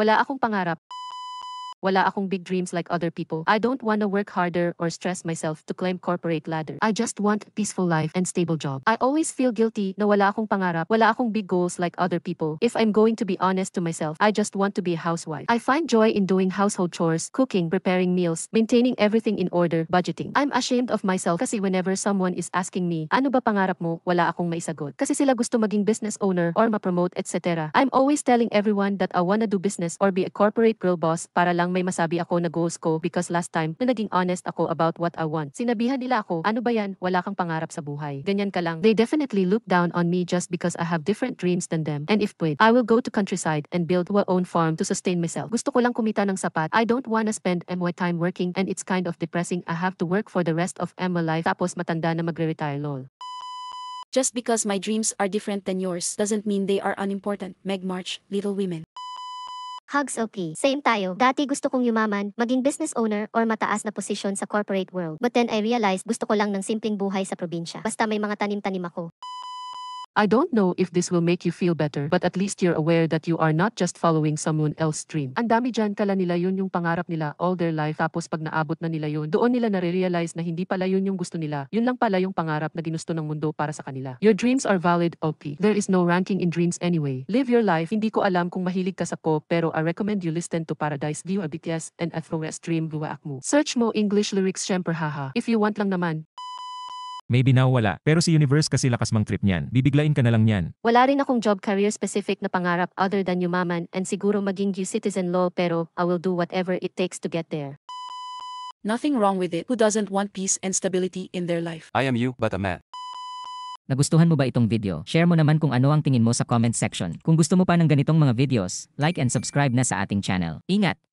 Wala akong pangarap. Wala akong big dreams like other people. I don't wanna work harder or stress myself to climb corporate ladder. I just want a peaceful life and stable job. I always feel guilty na wala akong pangarap, wala akong big goals like other people. If I'm going to be honest to myself, I just want to be a housewife. I find joy in doing household chores, cooking, preparing meals, maintaining everything in order, budgeting. I'm ashamed of myself kasi whenever someone is asking me, ano ba pangarap mo, wala akong maisagot. Kasi sila gusto maging business owner or ma-promote, etc. I'm always telling everyone that I wanna do business or be a corporate girl boss para lang may masabi ako na goals ko because last time na naging honest ako about what I want. Sinabihan nila ako, ano ba yan, wala kang pangarap sa buhay. Ganyan ka lang. They definitely look down on me just because I have different dreams than them. And if pwede, I will go to countryside and build my own farm to sustain myself. Gusto ko lang kumita ng sapat. I don't wanna spend my time working and it's kind of depressing. I have to work for the rest of my life tapos matanda na magre-retire lol. Just because my dreams are different than yours doesn't mean they are unimportant. Meg March, Little Women. Hugs okay. Same tayo. Dati gusto kong yumaman, maging business owner or mataas na posisyon sa corporate world. But then I realized gusto ko lang ng simpleng buhay sa probinsya. Basta may mga tanim-tanim ako. I don't know if this will make you feel better, but at least you're aware that you are not just following someone else's dream. Ang dami dyan kala nila yun yung pangarap nila all their life tapos pag naabot na nila yun, doon nila nare-realize na hindi pala yun yung gusto nila. Yun lang pala yung pangarap na ginusto ng mundo para sa kanila. Your dreams are valid, okay. There is no ranking in dreams anyway. Live your life. Hindi ko alam kung mahilig ka sa pop pero I recommend you listen to Paradise View, BTS and Afro Stream Buwa Akmu. Search mo English lyrics syempre haha. If you want lang naman. Maybe now wala, pero si Universe kasi lakas mang trip niyan. Bibiglain ka na lang niyan. Wala rin akong job career specific na pangarap other than yumaman and siguro maging citizen law pero I will do whatever it takes to get there. Nothing wrong with it. Who doesn't want peace and stability in their life? I am you, but a man. Nagustuhan mo ba itong video? Share mo naman kung ano ang tingin mo sa comment section. Kung gusto mo pa ng ganitong mga videos, like and subscribe na sa ating channel. Ingat!